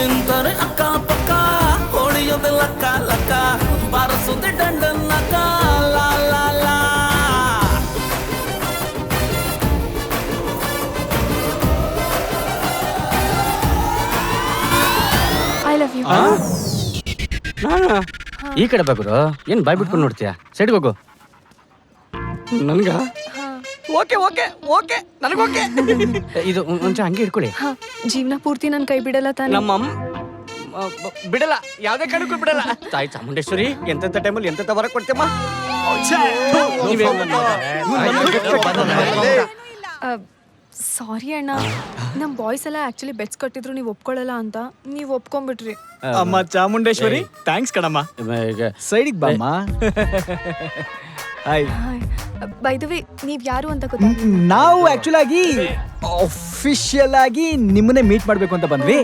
ನಿಂತರೆ ಅಕ್ಕ ಪಕ್ಕ ಹೊಳೆಯೋದೆ ಲಕ್ಕ ಲಕ್ಕ ಬಾರಿಸೋದೆ ದಂಡನ್ನಕ್ಕ ಲಾ ಲಾ ಲಾ. I love you. ನಾನು ಈ ಕಡೆ ಬಾಗುರು ಏನ್ ಬಾಯ್ ಬಿಟ್ಕೊಂಡು ನೋಡ್ತೀಯಾ? ಸೈಡ್ಗೆ ಹೋಗು. ನನ್ಗ ಓಕೆ ಓಕೆ ಓಕೆ ನನಗೋಕೆ. ಇದು ಒಂಚ ಹಂಗೆ ಇಟ್ಕೊಳ್ಳಿ. ಜೀವನ ಪೂರ್ತಿ ನನ್ ಕೈ ಬಿಡಲ್ಲ ತಾನೆ? ನಮ್ಮ ಬಿಡಲ್ಲ, ಯಾವ್ದೇ ಕಾರಣಕ್ಕೂ ಬಿಡಲ್ಲ. ತಾಯಿ ಚಾಮುಂಡೇಶ್ವರಿ ಎಂತೆಂತ ಟೈಮಲ್ಲಿ ಎಂತೆಂತ ವರ ಕೊಡ್ತೇಮ್ಮ. ಸಾರಿ ಅಣ್ಣ, ನಮ್ ಬಾಯ್ಸ್ ಎಲ್ಲ ಆಕ್ಚುಲಿ ಬೆಟ್ಸ್ ಕಟ್ಟಿದ್ರು ನೀವ್ ಒಪ್ಕೊಳ್ಳಲ್ಲ ಅಂತ ನೀವ್ ಒಪ್ಕೊಂಡ್ಬಿಟ್ರಿ. ಅಮ್ಮ ಚಾಮುಂಡೇಶ್ವರಿ ಥ್ಯಾಂಕ್ಸ್ ಕಣಮ್ಮ. ಸೈಡಿಗೆ ಬಾಮ್ಮ. ಹಾಯ್. ಬೈ ದ ವೇ ನೀವ್ ಯಾರು ಅಂತ ಗೊತ್ತಾ? ನಾವು ಆಕ್ಚುಲ್ ಆಗಿ ಅಫಿಷಿಯಲ್ ಆಗಿ ನಿಮ್ಮನ್ನೇ ಮೀಟ್ ಮಾಡ್ಬೇಕು ಅಂತ ಬಂದ್ವಿ.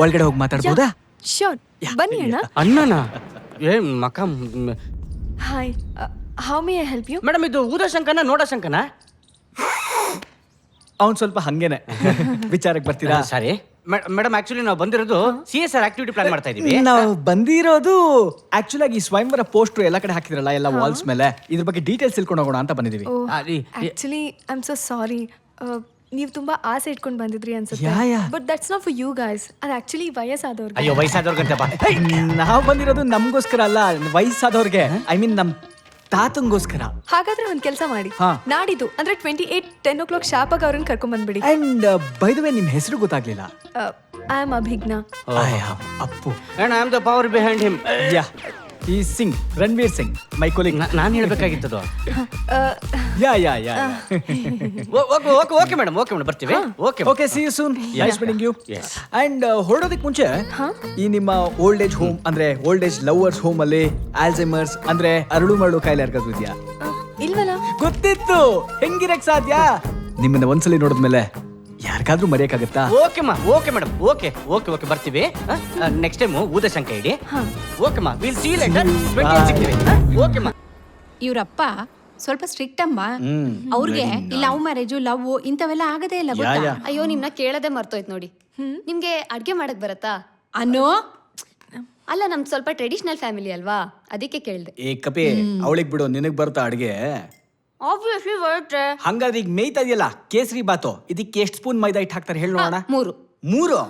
ಒಳಗಡೆ ಹೋಗಿ ಮಾತಾಡ್ಬೋದಾ? ಶ್ಯೂರ್, ಬನ್ನಿ ಅಣ್ಣ. ಅಣ್ಣನ ಏ ಮಕ. Hi, how may I help you? Madam ಇದು ಊದ ಶಂಕನ ನೋಡ ಶಂಕನ? ಅವ್ನು ಸ್ವಲ್ಪ ಹಂಗೇನೆ. ವಿಚಾರಕ್ಕೆ ಬರ್ತೀರಾ? ಸಾರಿ ಮೇಡಮ್, ಆಕ್ಚುಲಿ ನಾವು ಬಂದಿರೋದು CSR ಆಕ್ಟಿವಿಟಿ ಪ್ಲಾನ್ ಮಾಡ್ತಾ ಇದೀವಿ. ನಾವು ಬಂದಿರೋದು ಆಕ್ಚುಲ್ ಆಗಿ ಸ್ವಯಂವರ ಪೋಸ್ಟರ್ ಎಲ್ಲ ಕಡೆ ಹಾಕಿದ್ರಲ್ಲ, ಎಲ್ಲ ವಾಲ್ಸ್ ಮೇಲೆ, ಇದ್ರ ಬಗ್ಗೆ ಡೀಟೇಲ್ಸ್ ತಿಳ್ಕೊಂಡು ಹೋಗೋಣ ಅಂತ ಬಂದಿದೀವಿ. Actually I am so sorry. ನೀವು ತುಂಬಾ ಆಸೆ ಇಟ್ಕೊಂಡು ಬಂದಿದ್ರಿ ಅನ್ಸುತ್ತೆ. But that's not for you guys. ಅದು ಆಕ್ಚುಲಿ ವಯಸ್ಸಾದವ್ರಿಗೆ. ಅಯ್ಯೋ ವಯಸ್ಸಾದವ್ರಿಗಂತ ಬಾ. ನಾವು ಬಂದಿರೋದು ನಮ್ಗೋಸ್ಕರ ಅಲ್ಲ, ವಯಸ್ಸಾದವ್ರಿಗೆ. ಐ ಮೀನ್ ನಮ್ ತಾತಂಗೋಸ್ಕರ. ಹಾಗಾದ್ರೆ ಒಂದ್ ಕೆಲಸ ಮಾಡಿ, ನಾಡಿದ್ದು ಅಂದ್ರೆ 28 10 o'clock ಶಾಪಾಗ ಅವ್ರನ್ನ ಕರ್ಕೊಂಡ್ ಬಂದ್ಬಿಡಿ. ಅಂಡ್ ಬೈ ದ ವೇ ನಿಮ್ ಹೆಸರು ಗೊತ್ತಾಗ್ಲಿಲ್ಲ. I am Abhigna. Appu. And I am the power behind him. Yeah, ಈ ಸಿಂಗ್, ರಣವೀರ್ ಸಿಂಗ್, ಮೈ ಕೊಲೀಗ್. ನಾನು ಹೇಳ್ಬೇಕಾಗಿತ್ತದು. Yeah yeah yeah. Okay okay okay madam, okay madam, ಬರ್ತೀವಿ. Okay okay, see you soon. Nice meeting you. And ಹೊರಡೋದಕ್ಕೆ ಮುಂಚೆ ಈ ನಿಮ್ಮ ಓಲ್ಡ್ ಏಜ್ ಹೋಮ್ ಅಂದ್ರೆ old age lovers home ಅಲ್ಲಿ ಆಲ್ಝೈಮರ್ಸ್ ಅಂದ್ರೆ ಅರಳು ಮರಳು ಕಾಯಿಲೆ ಯಾರಿಗಾದ್ರು ಇದೆಯಾ? ಇಲ್ವಲ್ಲ? ಗೊತ್ತಿತ್ತು. ಹೆಂಗಿರಕ್ ಸಾಧ್ಯ? ನಿಮ್ಮನ್ನ ಒಂದ್ಸಲಿ ನೋಡಿದ್ಮೇಲೆ ಯಾರಿಗಾದ್ರೂ ಮರೆಯಕ್ಕಾಗತ್ತಾ? ಓಕೆಮ್ಮ, okay madam, okay okay okay ಬರ್ತೀವಿ. ನೆಕ್ಸ್ಟ್ ಟೈಮ್ ಊದ ಶಂಕ ಇಡಿ. ಓಕೆಮ್ಮ, ವಿಲ್ ಸಿ ಯು ಲೇಟರ್. 28 ಸಿಗ್ತೀವಿ. ಓಕೆಮ್ಮ. ಇವ್ರಪ್ಪ ಸ್ವಲ್ಪ ಸ್ಟ್ರಿಕ್ಟ್ ಅಮ್ಮ. ಅವ್ರಿಗೆ ಲವ್ ಮ್ಯಾರೇಜು, ಲವ್ ಇಂಥವೆಲ್ಲ ಆಗದೇ ಇಲ್ಲ ಗೊತ್ತಾ? ಅಯ್ಯೋ, ನಿಮ್ನ ಕೇಳದೆ ಮರ್ತೋಯ್ತು ನೋಡಿ. ನಿಮ್ಗೆ ಅಡ್ಗೆ ಮಾಡಕ್ ಬರತ್ತಾ? ಅನ್ನೋ ಅಲ್ಲ, ನಮ್ದು ಸ್ವಲ್ಪ ಟ್ರೆಡಿಷನಲ್ ಫ್ಯಾಮಿಲಿ ಅಲ್ವಾ, ಅದಕ್ಕೆ ಕೇಳ್ದೆ. ಏ ಕಪಿ, ಅವಳಿಗೆ ಬಿಡು, ನಿನಗ್ ಬರ್ತಾ ಅಡ್ಗೆ? ಆಬ್ವಿಯಸ್ಲಿ ಬರುತ್ತೆ. ಹಂಗಾದ್ರೆ ಈಗ ಮೇಯ್ತಾ ಇದೆಯಲ್ಲ ಕೇಸರಿ ಬಾತು, ಇದಕ್ಕೆ ಎಷ್ಟು ಸ್ಪೂನ್ ಮೈದಾ ಹಿಟ್ಟು ಹಾಕ್ತಾರೆ ಹೇಳಿ ನೋಡೋಣ? 3.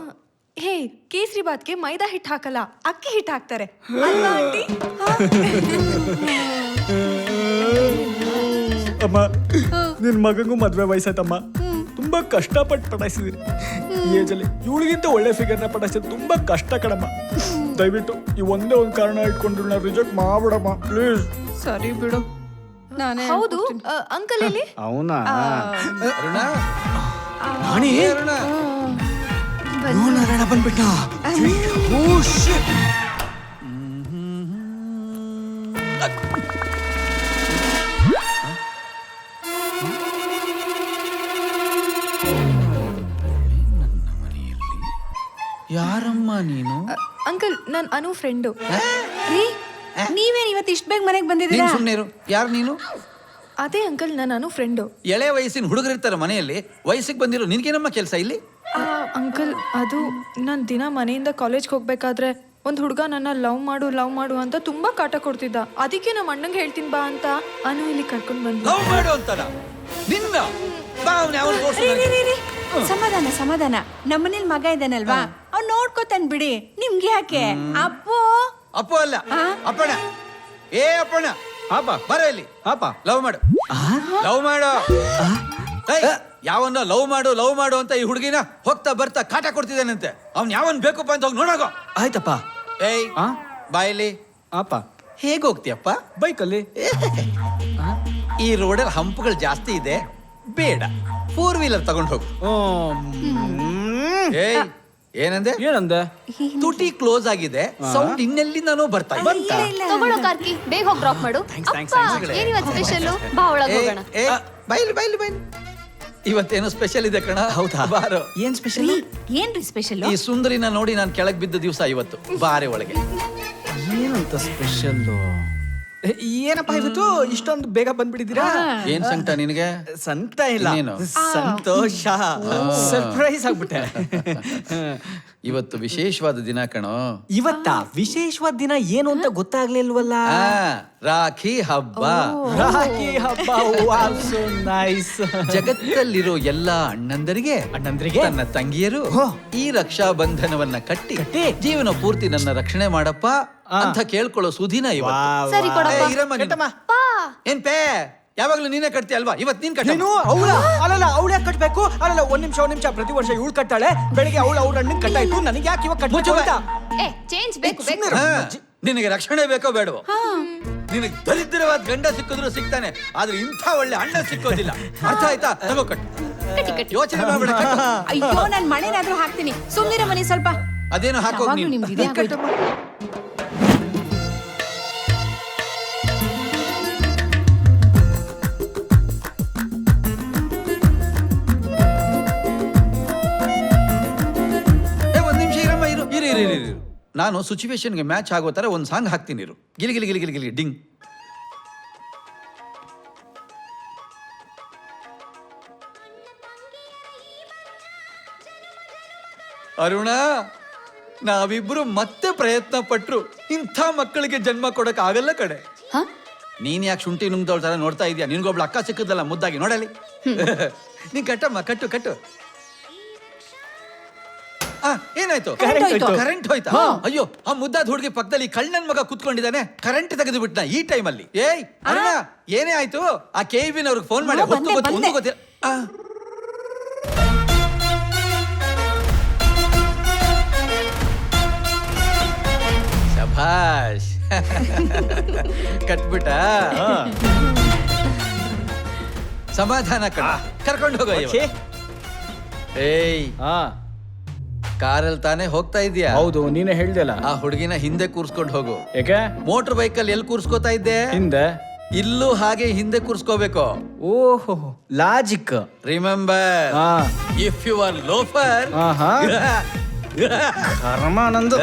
ಹೇ, ಕೇಸರಿ ಬಾತ್ಗೆ ಮೈದಾ ಹಿಟ್ಟು ಹಾಕಲ್ಲ, ಅಕ್ಕಿ ಹಿಟ್ಟು ಹಾಕ್ತಾರೆ ಅಲ್ವಾ ಆಂಟಿ? ಅಮ್ಮ, ನಿನ್ ಮಗಂಗೂ ಮದ್ವೆ ವಯಸ್ಸಾಯ್ತಮ್ಮ. ತುಂಬಾ ಕಷ್ಟಪಟ್ಟು ಪಟಾಯಿಸಿದ್ರಿ ಈ ಏಜಲ್ಲಿ. ಇವಳಿಗಿಂತ ಒಳ್ಳೆ ಫಿಗರ್ನ ಪಟಾಯಿಸಿದ್ರೆ ತುಂಬಾ ಕಷ್ಟ ಕಣಮ್ಮ. ದಯವಿಟ್ಟು ಈ ಒಂದೇ ಒಂದು ಕಾರಣ ಇಟ್ಕೊಂಡು ರಿಜೆಕ್ಟ್ ಮಾಡ್ಬಿಡಮ್ಮ ಪ್ಲೀಸ್. ಸರಿ ಬಿಡು. ಹೌದು, ಅಂಕಲ್ ಇಲ್ಲಿ? ಅವನಾ? ಬಂದ್ಬಿಟ್ಟ. ಯಾರಮ್ಮ ನೀನು? ಅಂಕಲ್, ನಾನು ಅನು ಫ್ರೆಂಡು. ನೀವೇನ್ ಇವತ್ತು ಇಷ್ಟ ಬೇಗ ಮನೆಗೆ ಬಂದಿದ್ದೀರಾ? ಸುಮ್ಮನೆ ಯಾರು ನೀನು? ಅದೇ ಅಂಕಲ್, ನಾನು ಅನು ಫ್ರೆಂಡು. ಎಳೆ ವಯಸ್ಸಿನ ಹುಡುಗರಿರ್ತಾರೆ ಮನೆಯಲ್ಲಿ, ವಯಸ್ಸಿಗೆ ಬಂದಿರೋ ನಿನ್ಗೇನಮ್ಮ ಕೆಲಸ ಇಲ್ಲಿ? ಅಂಕಲ್, ಅದು ನಾನು ದಿನ ಮನೆಯಿಂದ ಕಾಲೇಜ್ಗೆ ಹೋಗ್ಬೇಕಾದ್ರೆ ಒಂದು ಹುಡುಗ ನನ್ನ ಲವ್ ಮಾಡು ಅಂತ ತುಂಬಾ ಕಾಟ ಕೊಡ್ತಿದ್ದ. ಅದಕ್ಕೆ ನಮ್ಮ ಅಣ್ಣಂಗೆ ಹೇಳ್ತೀನಿ ಬಾ ಅಂತ ಅನು ಇಲ್ಲಿ ಕರ್ಕೊಂಡು ಬಂದ್ಲು. ಲವ್ ಮಾಡು ಅಂತಾನ ನಿನ್ನ? ಸಮಾಧಾನ ಸಮಾಧಾನ. ನಮ್ಮನೇಲಿ ಮಗ ಇದ್ದಾನಲ್ವಾ, ಅವ್ನು ನೋಡ್ಕೋತಾನೆ ಬಿಡಿ. ನಿಮ್ಗೆ ಯಾಕೆ? ಅಪ್ಪು ಅಪ್ಪು ಅಲ್ಲ, ಅಪ್ಪಣ. ಏ ಅಪ್ಪಣ, ಪಾಪ ಬರ ಇಲ್ಲಿ. ಪಾಪ ಲವ್ ಮಾಡು, ಲವ್ ಮಾಡು. ಯಾವನ್ನ ಲವ್ ಮಾಡು ಅಂತ ಈ ಹುಡುಗಿನ ಹೋಗ್ತಾ ಬರ್ತಾ ಕಾಟ ಕೊಡ್ತಿದ್ದಾನಂತೆ. ಅವ್ನ್ ಯಾವನ್ ಬೇಕಪ್ಪ ಅಂತ ಹೋಗಿ ನೋಡೋಗೋ. ಆಯ್ತಪ್ಪ. ಏಯ್ ಬಾಯಲ್ಲಿ ಅಪ್ಪ. ಹೇಗ್ ಹೋಗ್ತೀಯಪ್ಪ? ಬೈಕಲ್ಲಿ. ಈ ರೋಡಲ್ಲಿ ಹಂಪುಗಳು ಜಾಸ್ತಿ ಇದೆ, ಬೇಡ 4 ವೀಲರ್ ತಗೊಂಡ್ ಹೋಗು. ಏಯ್ ಏನಂದೆ? ತುಟಿ ಕ್ಲೋಸ್ ಆಗಿದೆ, ಸೌಂಡ್ ಇನ್ನೆಲ್ಲಿಂದಾನೋ ಬರ್ತಾ ಇದೆ. ತಗೊಳ್ಳೋ ಕಾರ್ಕಿ, ಬೇಗ ಹೋಗಿ ಡ್ರಾಪ್ ಮಾಡು. ಏನಿವತ್ತು ಸ್ಪೆಷಲ್? ಬಾ ಒಳಗೆ ಹೋಗೋಣ. ಬೈಲಿ ಇವತ್ತೇನೋ ಸ್ಪೆಷಲ್ ಇದೆ ಕಣ. ಹೌದಾ? ಬಾರೋ. ಏನ್ ಸ್ಪೆಷಲ್? ಏನ್ರಿ ಸ್ಪೆಷಲ್? ಈ ಸುಂದರಿನ ನೋಡಿ ನಾನು ಕೆಳಗ್ ಬಿದ್ದ ದಿವಸ ಇವತ್ತು. ಬಾರೆ ಒಳಗೆ. ಏನಂತ ಸ್ಪೆಷಲ್? ಏನಪ್ಪ ಇವತ್ತು ಇಷ್ಟೊಂದು ಬೇಗ ಬಂದ್ಬಿಟ್ಟಿದ್ದೀರಾ? ಏನ್ ಸಂಕಟ ನಿನಗೆ? ಸಂತ ಇಲ್ಲ, ಇನ್ನೇನು? ಸಂತೋಷ. ಸರ್ಪ್ರೈಸ್ ಆಗ್ಬಿಟ್ಟೆ. ಇವತ್ತು ವಿಶೇಷವಾದ ದಿನ ಕಣೋ. ಇವತ್ತ ವಿಶೇಷವಾದ ದಿನ ಏನು ಅಂತ ಗೊತ್ತಾಗ್ಲಿಲ್ವಲ್ಲ? ರಾಖಿ ಹಬ್ಬ. ರಾಖಿ ಹಬ್ಬ. So nice. ಜಗತ್ತಲ್ಲಿರೋ ಎಲ್ಲಾ ಅಣ್ಣಂದರಿಗೆ ತನ್ನ ತಂಗಿಯರು ಈ ರಕ್ಷಾ ಬಂಧನವನ್ನ ಕಟ್ಟಿ ಜೀವನ ಪೂರ್ತಿ ನನ್ನ ರಕ್ಷಣೆ ಮಾಡಪ್ಪ ಅಂತ ಕೇಳ್ಕೊಳ್ಳೋ ಸುದಿನ ಇವತ್ತು. ಸರಿ ಕೊಡಪ್ಪ. ಏ, ಇರಮ್ಮ ನೀನು. ಏನ್ ಪೇ ಯಾವಾಗ್ಲೂ ನೀನೇ ಕಟ್ತಿ ಅಲ್ವಾ? ಇವತ್ತು ನೀನ್ ಕಟ್ಟ. ನೀನು ಅವಳ ಅಲ್ಲಲ್ಲ ಅವಳು ಯಾಕೆ ಕಟ್ಬೇಕು? ಅಲ್ಲಲ್ಲ ಒಂದ್ ನಿಮಿಷ ಪ್ರತಿ ವರ್ಷ ಇವಳು ಕಟ್ಟಾಳೆ. ಬೆಳಿಗ್ಗೆ ಅವಳು ಅವ್ರ ಅಣ್ಣನ್ ಕಟ್ಟಾಯ್ತು, ನನಗೆ ಯಾಕೆ ಇವಾಗ ಕಟ್ಬೇಕು ಅಂತ? ಏ ಚೇಂಜ್ ಬೇಕು ಬೇಕು. ನಿನಗೆ ರಕ್ಷಣೆ ಬೇಕೋ ಬೇಡವೋ? ನಿನಗೆ ದರಿದ್ರವಾದ ಗಂಡ ಸಿಕ್ಕಿದ್ರು ಸಿಗ್ತಾನೆ, ಆದ್ರೆ ಇಂಥ ಒಳ್ಳೆ ಅಣ್ಣ ಸಿಕ್ಕೋದಿಲ್ಲ. ಅರ್ಥ ಆಯ್ತಾ? ತಗೋ ಕಟ್ಟು. ಯೋಚನೆ ಮಾಡ್ಬೇಡ, ಕಟ್ಟು. ಅಯ್ಯೋ ನಾನ್ ಮಳೆನಾದ್ರೂ ಹಾಕ್ತೀನಿ, ಸುಮ್ನಿರ ಮನೆ ಸ್ವಲ್ಪ. ಅದೇನು ಹಾಕೋಗ್ ಯಾವಾಗ್ಲೂ ನೀನು. ನಿಮ್ದು ಇದೇ ಆಗೋಯ್ತು. ಒಂದ್ ನಿಮಿಷ ಇರಮ್ಮ, ಇರು. ನಾನು ಸಿಚುವೇಶನ್ಗೆ ಮ್ಯಾಚ್ ಆಗೋ ತರ ಒಂದ್ ಸಾಂಗ್ ಹಾಕ್ತೀನಿ. ಇರು. ಗಿಲಿ ಗಿಲಿ ಗಿಲಿ ಗಿಲಿ ಗಿಲಿ ಡಿಂಗ್. ಅರುಣ, ನಾವಿಬ್ರು ಮತ್ತೆ ಪ್ರಯತ್ನ ಪಟ್ರು ಇಂಥ ಮಕ್ಕಳಿಗೆ ಜನ್ಮ ಕೊಡಕ್ ಆಗಲ್ಲ ಕಡೆ. ನೀನ್ ಯಾಕೆ ಶುಂಠಿ ನುಂಗ್ದವಳ ತರ ನೋಡ್ತಾ ಇದೀಯ? ನಿನ್ಗೊಬ್ಳು ಅಕ್ಕ ಸಿಕ್ಕದಲ್ಲ ಮುದ್ದಾಗಿ, ನೋಡಲಿ. ನೀನ್ ಕಟ್ಟಮ್ಮ, ಕಟ್ಟು ಕಟ್ಟು. ಏನಾಯ್ತು? ಕರೆಂಟ್ ಹೋಯ್ತಾ? ಅಯ್ಯೋ, ಆ ಮುದ್ದಾದ ಹುಡುಗಿ ಪಕ್ಕದಲ್ಲಿ ಕಳ್ಳನ್ ಮಗ ಕುತ್ಕೊಂಡಿದ್ದಾನೆ, ಕರೆಂಟ್ ತೆಗೆದು ಬಿಟ್ಟ ಈ ಟೈಮಲ್ಲಿ. ಏಯ್ ಅರುಣ, ಏನೇ ಆಯ್ತು? ಆ KVN ಅವ್ರಿಗೆ ಫೋನ್ ಮಾಡಿ. ಒಂದು ಗೊತ್ತಿಲ್ಲ. ಶಭಾಷ್. ಕಟ್ಬಿಟ್ಟ. ಸಮಾಧಾನ ಕಣ, ಕರ್ಕೊಂಡು ಹೋಗೋ. ಏಯ್, ಕಾರಲ್ಲಿ ತಾನೇ ಹೋಗ್ತಾ ಇದೀಯಾ? ಹೌದು, ನೀನೇ ಹೇಳ್ದಲ್ಲ. ಆ ಹುಡುಗಿನ ಹಿಂದೆ ಕೂರ್ಸ್ಕೊಂಡು ಹೋಗು. ಯಾಕೆ? ಮೋಟರ್ ಬೈಕಲ್ಲಿ ಎಲ್ಲಿ ಕೂರ್ಸ್ಕೋತಾ ಇದ್ದೆ? ಹಿಂದೆ. ಇಲ್ಲೂ ಹಾಗೆ ಹಿಂದೆ ಕೂರ್ಸ್ಕೋಬೇಕು. ಓಹೋ, logic. Remember, if you are loafer. ಕರ್ಮಾನಂದ.